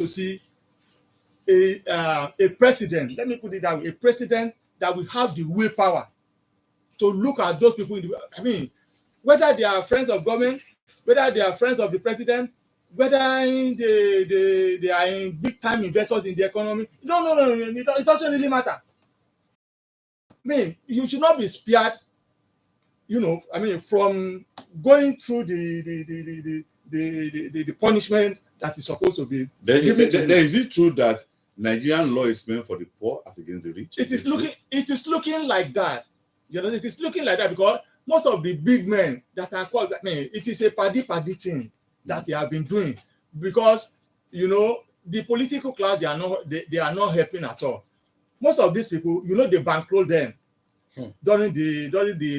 to see a president, let me put it that way, a president that will have the willpower to look at those people I mean, whether they are friends of government, whether they are friends of the president, whether they are in big time investors in the economy. No, it doesn't really matter. I mean, you should not be spared, from going through the punishment that is supposed to be given to you. Is it true that Nigerian law is meant for the poor as against the rich? It is looking like that. It is looking like that because most of the big men that are called, it is a paddy thing that they have been doing because the political class, they are not helping at all. Most of these people, they bankroll them during the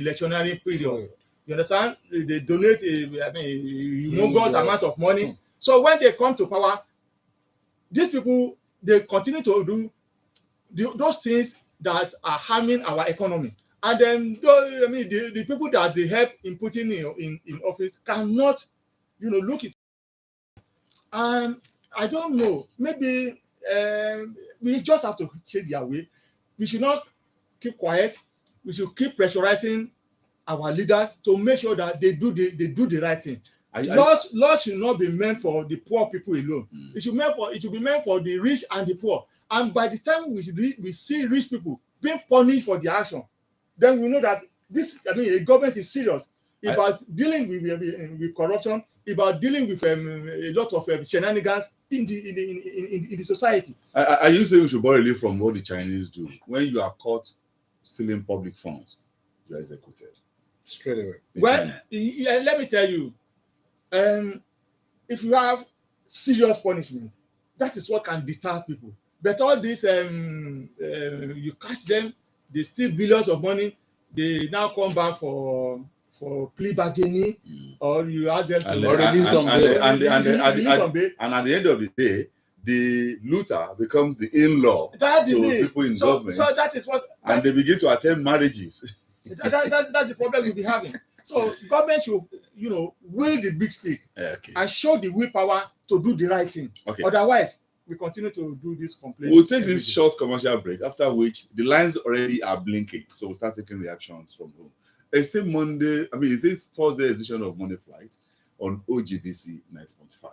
electionary period. You understand? They donate a humongous amount of money. So when they come to power, these people, they continue to do those things that are harming our economy. And then the people that they help in putting in office cannot look it. And I don't know, maybe we just have to change their way. We should not keep quiet. We should keep pressurizing our leaders to make sure that they do the right thing. Laws should not be meant for the poor people alone. It should be meant for the rich and the poor. And by the time we see rich people being punished for their action, then we know that a government is serious about dealing with corruption, about dealing with a lot of shenanigans in the society. I you say we should borrow a little from what the Chinese do. When you are caught stealing public funds, you are executed straight away. Well, let me tell you, if you have serious punishment, that is what can deter people. But all this, you catch them, they steal billions of money, they now come back for plea bargaining, or you ask them to release them. And at the end of the day, the looter becomes the in-law to people in government. So that is what, and they begin to attend marriages. That's the problem we'll be having. So government should, wield the big stick and show the willpower to do the right thing. Okay. Otherwise, we continue to do this complaint. We'll take this short commercial break, after which the lines already are blinking. So we'll start taking reactions from home. It's still Thursday edition of Money Flight on OGBC 90.5.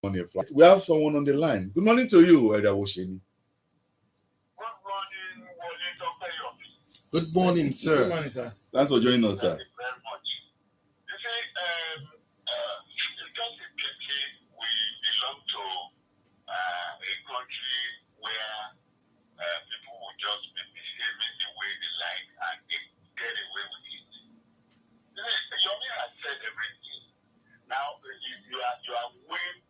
We have someone on the line. Good morning to you, Edawosheni. Good morning, Dr. Yomi. Good morning, sir. Good morning, sir. Thanks for joining us, sir. Thank you very much. You see, it's just a pity we belong to a country where people will just be behaving the way they like and they get away with it. Yomi has said everything. Now, you are weighing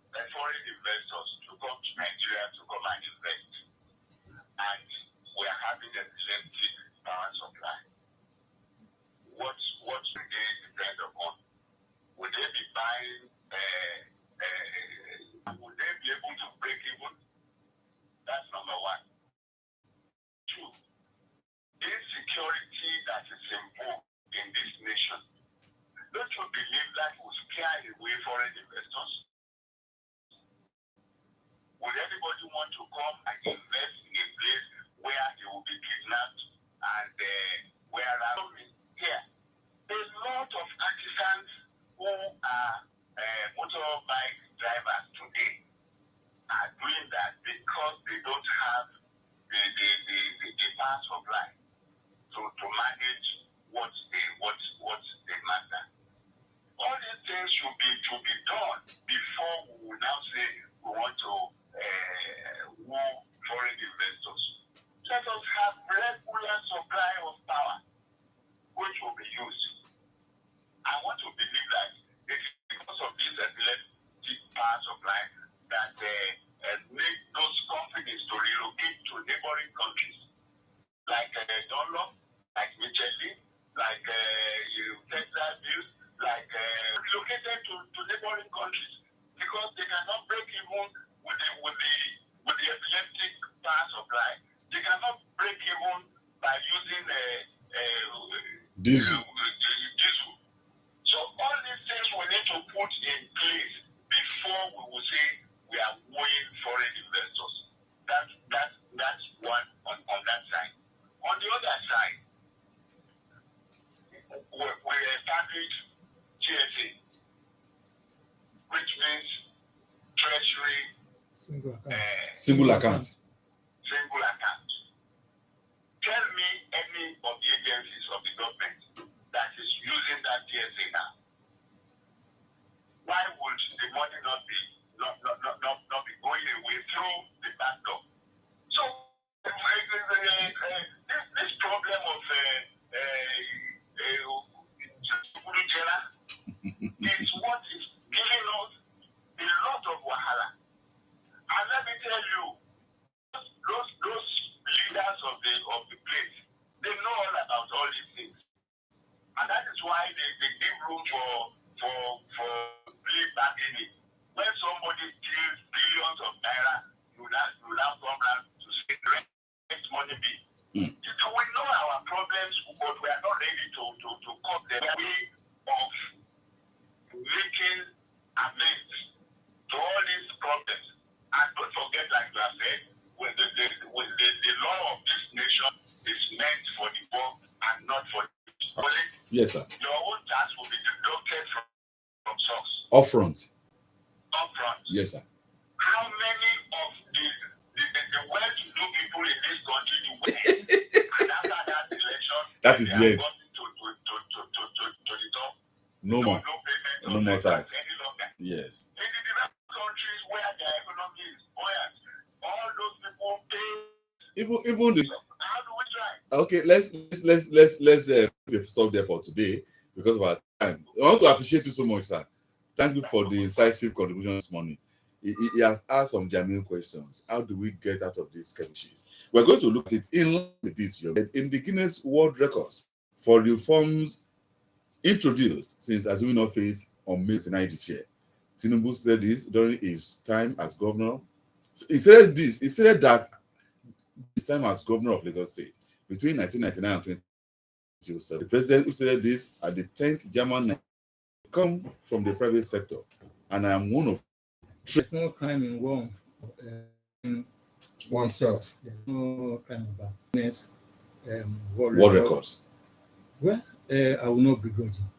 power supply to manage what they matter. All these things should be done before we will now say we want to woo foreign investors. Let us have regular supply of power, which will be used. I want to believe that it is because of this epileptic power supply that make those companies to relocate to neighboring countries like Dunlop, like Michelin, like Texas Bills, like relocated to neighboring countries because they cannot break even with the epileptic power supply. They cannot break even by using Diesel. diesel. So all these things we need to put in place before we will say we are wooing foreign investors. That's one on that side. On the other side, we established GSA, which means Treasury Single account. Single account. single account. Tell me any of the agencies of the government that is using that GSA now. Why would the money not be going away through the back door? So this problem of is what is giving us a lot of wahala. And let me tell you, those leaders of the place, they know all about all these things. And that is why they give room for plea bargaining. When somebody steals billions of naira, you now come around to say let money be. So we know our problems, but we are not ready to cut the way of making amends to all these problems. And don't forget, like you have said, the law of this nation is meant for the poor and not for the rich. Yes, sir. Your own tax will be deducted from source. Upfront. Yes, sir. How many of the well-to-do people in this country do we and after that election That is the end. To the top? No more. No payment No of more the tax. any longer. Yes. In the developed countries where their economy is buoyant, all those people pay. Even the How do we try? okay. Let's stop there for today because of our time. I want to appreciate you so much, sir. Thank you for the incisive contribution this morning. He has asked some genuine questions. How do we get out of these skirmishes? We're going to look at it in line with this year. In the Guinness World Records for reforms introduced since assuming office on May 29 this year. Tinubu said this during his time as governor. He said that his time as governor of Lagos State between 1999 and 2007. The president who stated this at the 10th German come from the private sector, and I am one of. There's no crime in one. Oneself. There's no crime about Guinness World World Record. records. Well, I will not begrudge him.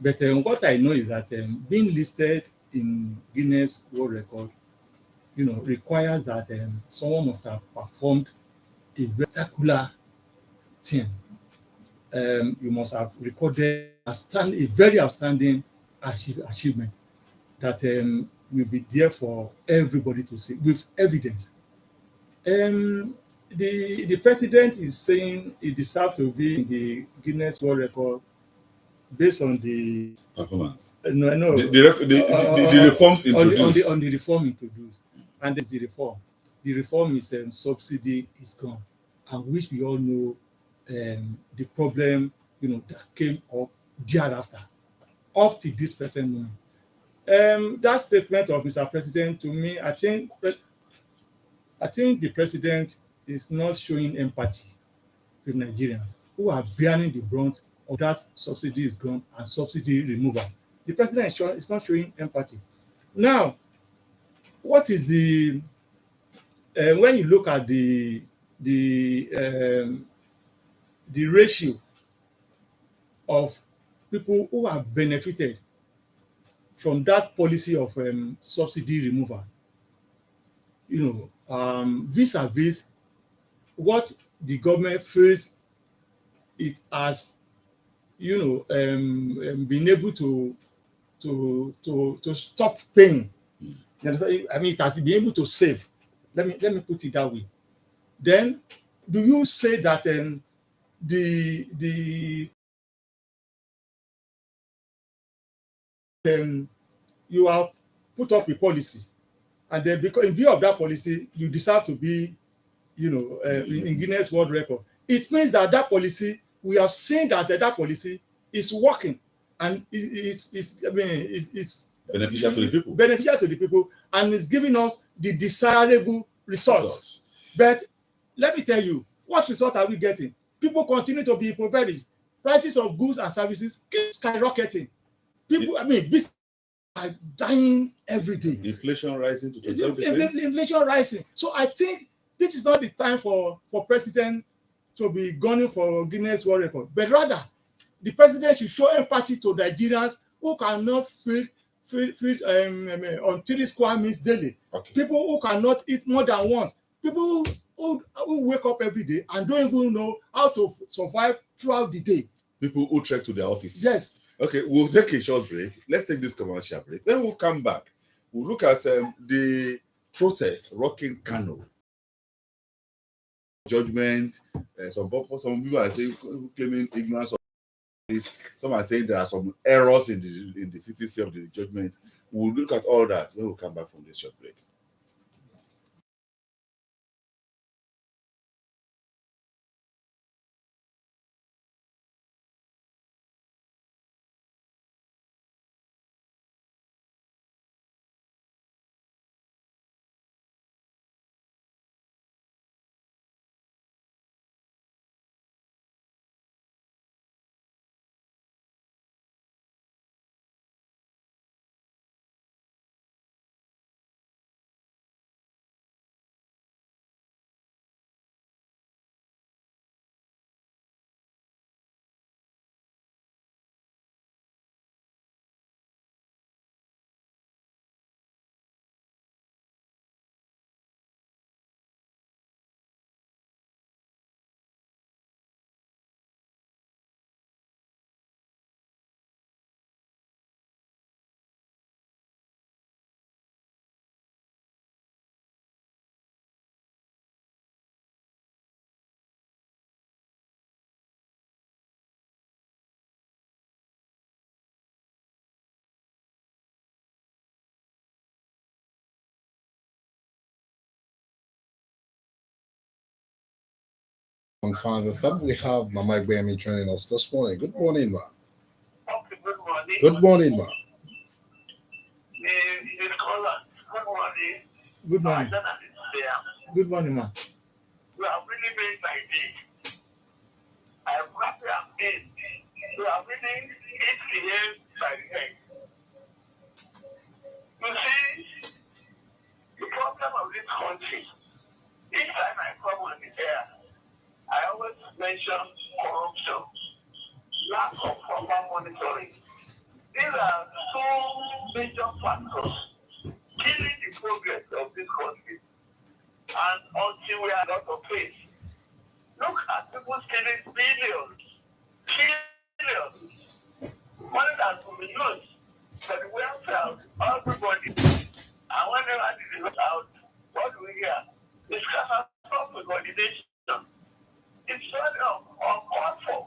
But what I know is that being listed in Guinness World Record, requires that someone must have performed a spectacular thing. You must have recorded a very outstanding achievement that will be there for everybody to see with evidence. The president is saying he deserves to be in the Guinness World Record based on the Performance. no The reforms introduced. on the reform introduced, and there's the reform. The reform is subsidy is gone, and which we all know the problem that came up thereafter, up to this present moment. That statement of Mr. President, to me, I think the president is not showing empathy with Nigerians who are bearing the brunt of that subsidy is gone and subsidy removal. The president is not showing empathy. Now, what is the when you look at the ratio of people who have benefited from that policy of subsidy removal, vis-a-vis what the government feels it has, been able to stop paying. You understand? I mean, it has been able to save. Let me put it that way. Then, do you say that the you have put up a policy, and then because in view of that policy, you deserve to be, in Guinness World Record. It means that that policy, we have seen that that policy is working, and is beneficial to the people. Beneficial to the people, and it's giving us the desirable results. But let me tell you, what result are we getting? People continue to be impoverished. Prices of goods and services keep skyrocketing. People, business are dying every day. Inflation rising to 27%. Inflation rising. So I think this is not the time for president to be gunning for Guinness World Record, but rather the president should show empathy to Nigerians who cannot feed on 3 square meals daily. Okay. People who cannot eat more than once. People who wake up every day and don't even know how to survive throughout the day. People who trek to their offices. Yes. Okay, we'll take a short break. Let's take this commercial break. Then we'll come back. We'll look at the protest rocking Kano. Judgment. Some people are saying, claiming ignorance of this. Some are saying there are some errors in the CTC of the judgment. We'll look at all that when we come back from this short break. On Father Feb, we have Mama Witm joining us this morning. Good morning, ma. Okay, good morning. Good morning, ma. The caller, good morning. Good morning. Jonathan is there. Good morning, ma. You have really made my day. I am happy I'm in. You have really hit the head by the head. You see, the problem of this country, each time I come on the air, I always mention corruption, lack of proper monitoring. These are two major factors killing the progress of this country. And until we are not of faith, look at people stealing billions, money that will be used for the welfare of everybody. And whenever it is out, what do we hear? It's catastrophic coordination. It's sort of uncalled for.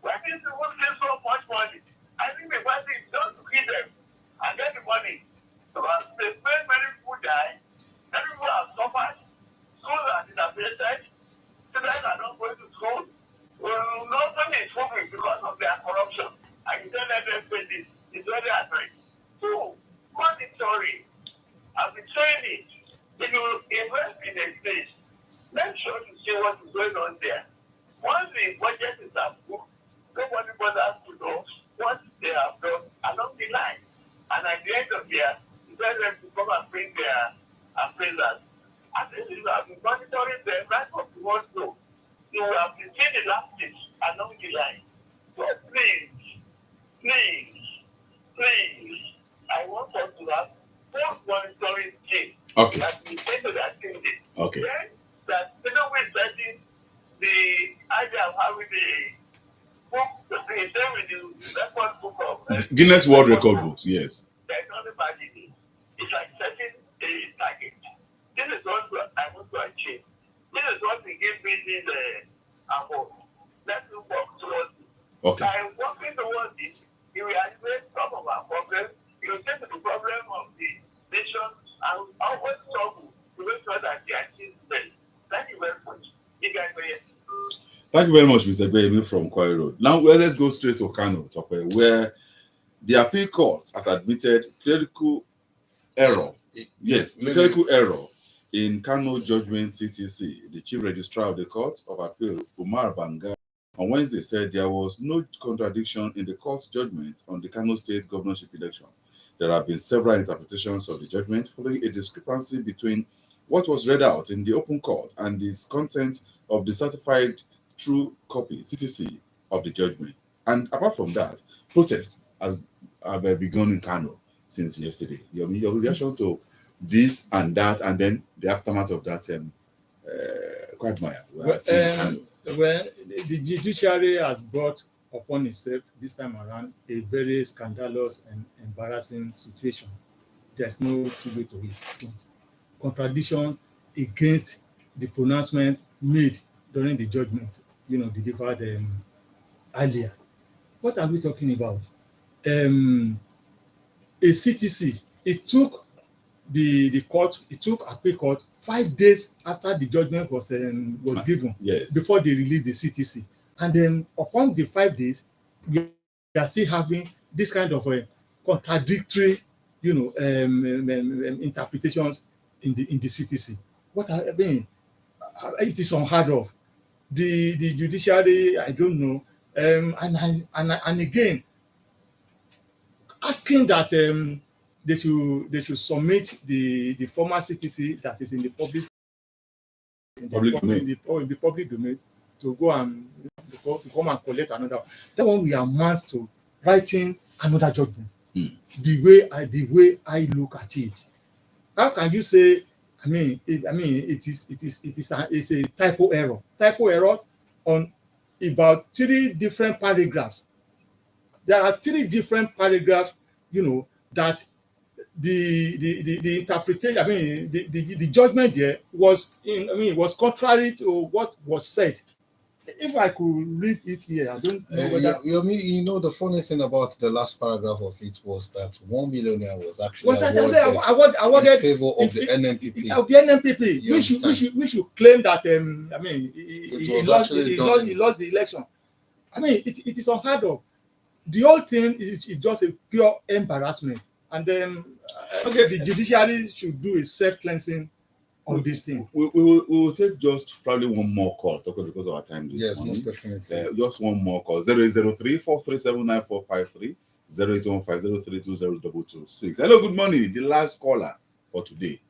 When these people steal so much money, I think the best thing is just to kill them and get the money. Because they made many people die, many people have suffered, schools are dilapidated, students are not going to school. Nothing is moving because of their corruption. And you don't let them pay this. It's very annoying. So, monitoring, I've been saying it. If you invest in a place, make sure to see what is going on there. Once the budget is approved, nobody bothers to know what they have done along the line. And at the end of the year, you tell them to come and bring their appraisals. I think you have been monitoring them right up to one go. You have been seeing the lapses along the line. So please, I want us to have one monitoring team Okay. that we take to the activity. Okay. Then that we know we're setting the record book of Guinness World Record books, yes. there's not imagine it. It's like setting a target. This is what I want to achieve. This is what will give me this award. Let me work towards it. Okay. By working towards it, you will address some of our problems. You will take to the problem of the nation and always struggle to make sure that they achieve them. Thank you very much. You guys are here. Thank you very much, Mr. Gwemi from Quarry Road. Now, let's go straight to Kano, where the appeal court has admitted clerical error. Yes, clerical error in Kano Judgment CTC. The Chief Registrar of the Court of Appeal, Umar Banga, on Wednesday said there was no contradiction in the court's judgment on the Kano State governorship election. There have been several interpretations of the judgment following a discrepancy between what was read out in the open court and the content of the certified true copy CTC of the judgment. And apart from that, protests have begun in Kano since yesterday. Your reaction to this and that, and then the aftermath of that quagmire? Well, the judiciary has brought upon itself this time around a very scandalous and embarrassing situation. There's no two way to it. Contradictions against the pronouncement made during the judgment, delivered earlier. What are we talking about? A CTC, it took the court, it took appeal court 5 days after the judgment was given, yes, before they released the CTC. And then upon the 5 days, we are still having this kind of contradictory, interpretations in the CTC. It is unheard of. The judiciary, I don't know, and again, asking that they should submit the former CTC that is in the public domain to go and to come and collect another. That one will amount to writing another judgment. The way I look at it, how can you say? It's a typo error. Typo error on about 3 different paragraphs. There are 3 different paragraphs, that the interpretation, the judgment there was was contrary to what was said. If I could read it here, I don't know whether. The funny thing about the last paragraph of it was that 1 million was actually awarded in favor of the NNPP. Of the NNPP, we should claim that he lost the election. It is unheard of. The whole thing is just a pure embarrassment, and then the judiciary should do a self-cleansing on this thing. We will take just probably one more call, because of our time this morning. Most definitely. Just one more call. 0803-437-9453, 0815-032-0226. Hello, good morning. The last caller for today.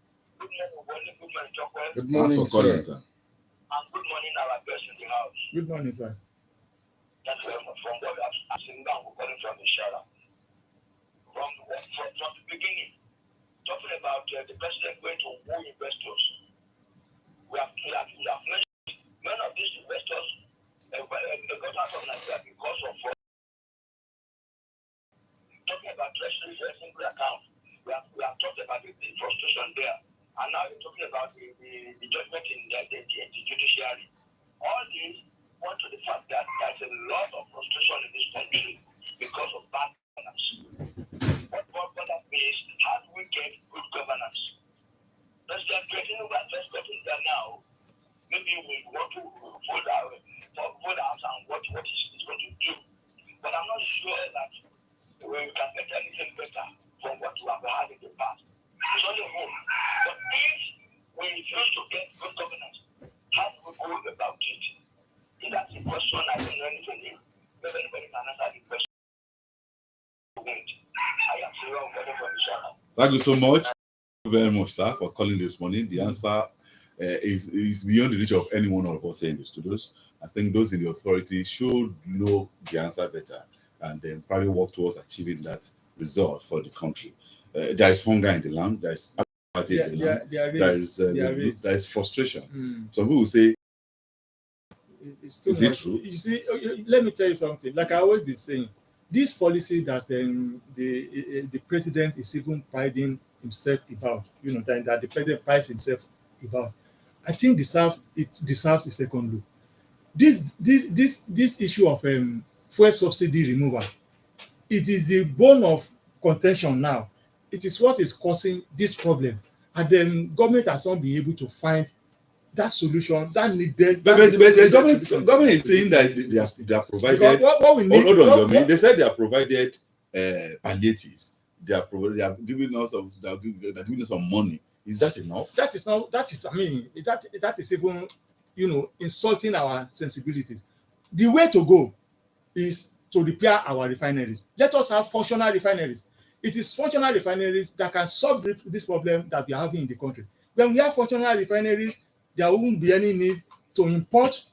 Good morning, Thanks for calling, sir. sir. And good morning, our guests in the house. Good morning, sir. That's where I'm from. What I'm saying now, we're calling from Ishara. From the beginning, talking about the president going to woo investors. We have mentioned many of these investors got out of Nigeria because of talking about treasury single account. We have talked about the frustration there, and now we're talking about the judgment in the judiciary. All these point to the fact that there's a lot of frustration in this country because of bad governance. What that means, how do we get good governance? President Tinubu has just gotten there now. Maybe we want to vote out and what he's going to do. But I'm not sure that we can get anything better from what we have had in the past. It's only hope. But if we refuse to get good governance, how do we go about it? That's a question I don't know anything in. If anybody can answer the question. I am sure. Thank you so much. Thank you very much, sir, for calling this morning. The answer is beyond the reach of any one of us here in the studios. I think those in the authority should know the answer better and then probably work towards achieving that result for the country. There is hunger in the land. There is apathy in the land. There is frustration. Some people say it's too Is it much. true? You see, let me tell you something. Like I always be saying, this policy that the president is even priding himself about, that the president prides himself about, I think deserves a second look. This issue of fuel subsidy removal, it is the bone of contention now. It is what is causing this problem, and then government has not been able to find that solution that needed. But the government is saying that they are provided. Because what we need. Hold on, Yomi. They said they are provided palliatives. They are giving us some money. Is that enough? That is not. That is. I mean, that is even, insulting our sensibilities. The way to go is to repair our refineries. Let us have functional refineries. It is functional refineries that can solve this problem that we are having in the country. When we have functional refineries, there won't be any need to import,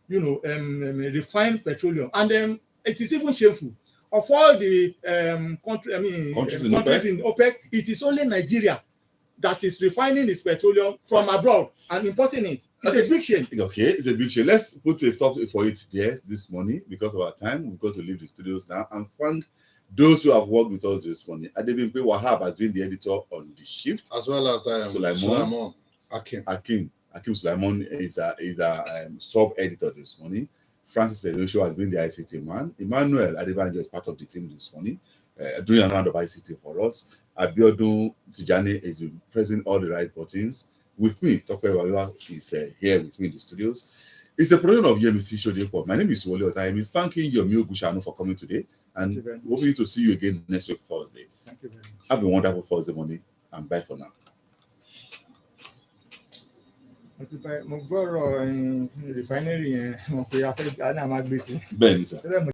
refined petroleum. And it is even shameful. Of all the countries in OPEC, it is only Nigeria that is refining its petroleum from abroad and importing it. It's a big shame. Okay, it's a big shame. Let's put a stop for it there this morning because of our time. We've got to leave the studios now and thank those who have worked with us this morning. Adebimpe Wahab has been the editor on the shift, as well as Sulaiman Akim Sulaiman is a sub-editor this morning. Francis Elisho has been the ICT man. Emmanuel Adebanjo is part of the team this morning, doing a round of ICT for us. Abiodun Tijani is pressing all the right buttons. With me, Tope Waliwa is here with me in the studios. It's a production of Yomi Show. My name is Wole Otayemi. Thanking Yomi Oguusanu for coming today, and hoping to see you again next week Thursday. Thank you very much. Have a wonderful Thursday morning, and bye for now. Mo gbọ́rọ̀ refinery yẹn mo pe afẹ́ àná máa gbé sí. Bẹ́ẹ̀ni sir.